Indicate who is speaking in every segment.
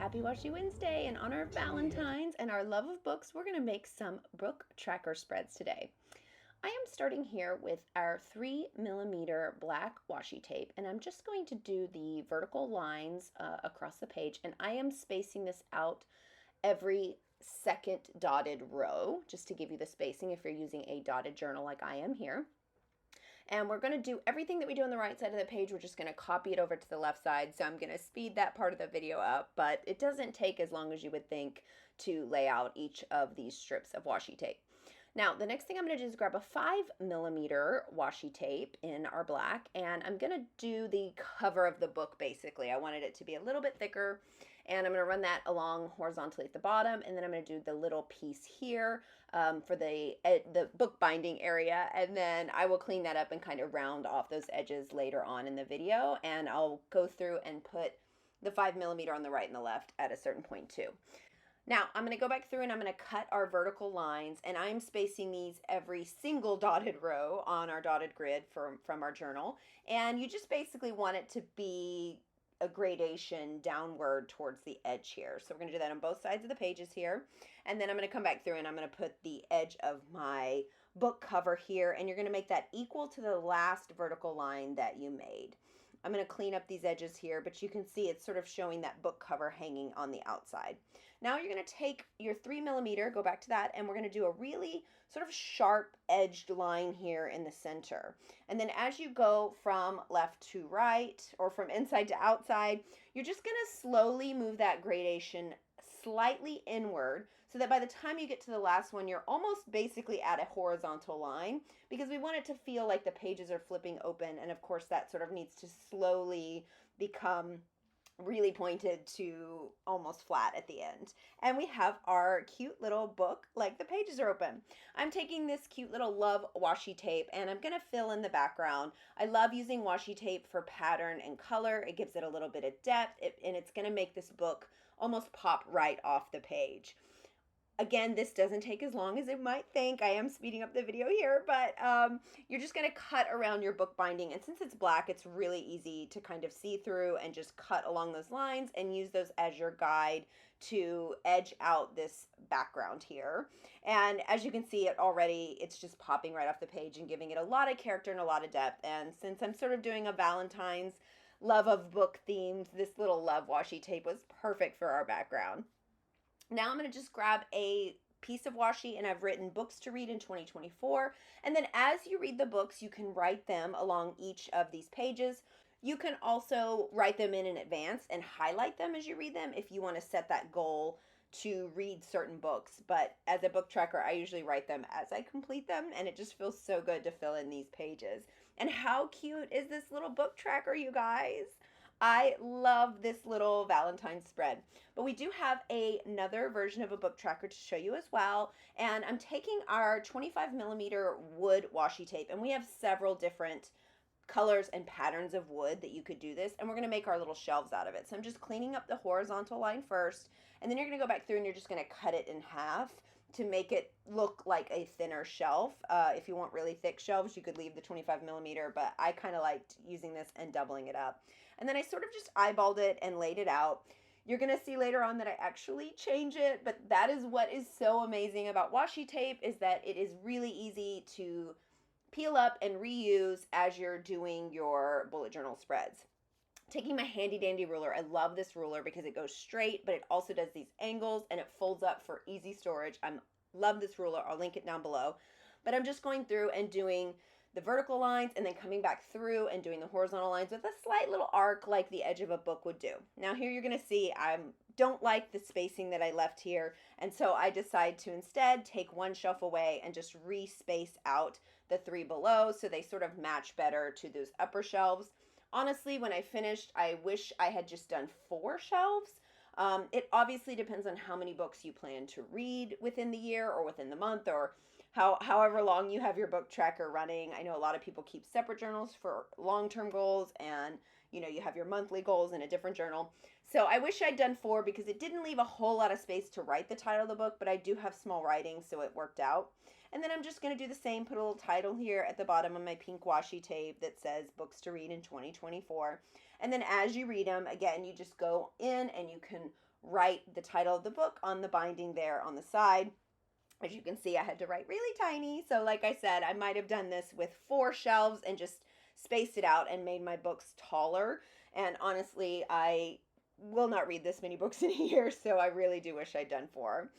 Speaker 1: Happy Washi Wednesday! In honor of Valentine's and our love of books, we're going to make some book tracker spreads today. I am starting here with our 3mm black washi tape, and I'm just going to do the vertical lines across the page, and I am spacing this out every second dotted row, just to give you the spacing if you're using a dotted journal like I am here. And we're going to do everything that we do on the right side of the page. We're just going to copy it over to the left side. So I'm going to speed that part of the video up, but it doesn't take as long as you would think to lay out each of these strips of washi tape. Now, the next thing I'm going to do is grab a 5mm washi tape in our black, and I'm going to do the cover of the book basically. I wanted it to be a little bit thicker, and I'm going to run that along horizontally at the bottom, and then I'm going to do the little piece here for the book binding area, and then I will clean that up and kind of round off those edges later on in the video, and I'll go through and put the 5mm on the right and the left at a certain point too. Now, I'm going to go back through and I'm going to cut our vertical lines, and I'm spacing these every single dotted row on our dotted grid from our journal. And you just basically want it to be a gradation downward towards the edge here. So we're going to do that on both sides of the pages here. And then I'm going to come back through and I'm going to put the edge of my book cover here, and you're going to make that equal to the last vertical line that you made. I'm going to clean up these edges here, but you can see it's sort of showing that book cover hanging on the outside. Now you're going to take your 3mm, go back to that, and we're going to do a really sort of sharp edged line here in the center. And then as you go from left to right or from inside to outside, you're just going to slowly move that gradation slightly inward so that by the time you get to the last one, you're almost basically at a horizontal line, because we want it to feel like the pages are flipping open. And of course that sort of needs to slowly become really pointed to almost flat at the end. And we have our cute little book like the pages are open. I'm taking this cute little love washi tape and I'm going to fill in the background. I love using washi tape for pattern and color. It gives it a little bit of depth, and it's going to make this book almost pop right off the page. Again, this doesn't take as long as it might think. I am speeding up the video here, but you're just going to cut around your book binding. And since it's black, it's really easy to kind of see through and just cut along those lines and use those as your guide to edge out this background here. And as you can see it already, it's just popping right off the page and giving it a lot of character and a lot of depth. And since I'm sort of doing a Valentine's love of book themed, this little love washi tape was perfect for our background. Now I'm going to just grab a piece of washi, and I've written books to read in 2024. And then as you read the books, you can write them along each of these pages. You can also write them in advance and highlight them as you read them if you want to set that goal to read certain books. But as a book tracker, I usually write them as I complete them, and it just feels so good to fill in these pages. And how cute is this little book tracker, you guys? I love this little Valentine spread. But we do have another version of a book tracker to show you as well. And I'm taking our 25mm wood washi tape, and we have several different colors and patterns of wood that you could do this, and we're going to make our little shelves out of it. So I'm just cleaning up the horizontal line first, and then you're going to go back through and you're just going to cut it in half to make it look like a thinner shelf. If you want really thick shelves, you could leave the 25mm, but I kind of liked using this and doubling it up. And then I sort of just eyeballed it and laid it out. You're going to see later on that I actually change it, but that is what is so amazing about washi tape, is that it is really easy to peel up and reuse as you're doing your bullet journal spreads. Taking my handy dandy ruler, I love this ruler because it goes straight, but it also does these angles and it folds up for easy storage. I love this ruler. I'll link it down below. But I'm just going through and doing the vertical lines and then coming back through and doing the horizontal lines with a slight little arc like the edge of a book would do. Now here you're going to see I don't like the spacing that I left here, and so I decide to instead take one shelf away and just re-space out the three below so they sort of match better to those upper shelves. Honestly, when I finished, I wish I had just done 4 shelves. It obviously depends on how many books you plan to read within the year or within the month, or however long you have your book tracker running. I know a lot of people keep separate journals for long-term goals, and you have your monthly goals in a different journal. So I wish I'd done 4 because it didn't leave a whole lot of space to write the title of the book, but I do have small writing, so it worked out. And then I'm just going to do the same, put a little title here at the bottom of my pink washi tape that says books to read in 2024. And then as you read them, again, you just go in and you can write the title of the book on the binding there on the side. As you can see, I had to write really tiny. So like I said, I might have done this with 4 shelves and just spaced it out and made my books taller. And honestly, I will not read this many books in a year, so I really do wish I'd done 4.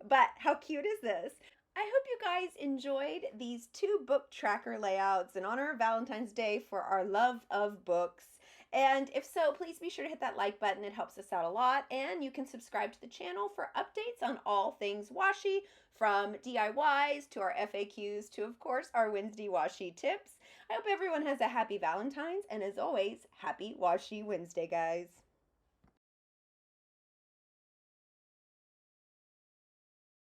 Speaker 1: But how cute is this? I hope you guys enjoyed these 2 book tracker layouts in honor of Valentine's Day for our love of books. And if so, please be sure to hit that like button. It helps us out a lot. And you can subscribe to the channel for updates on all things washi, from DIYs to our FAQs to, of course, our Wednesday Washi Tips. I hope everyone has a happy Valentine's, and as always, happy Washi Wednesday, guys.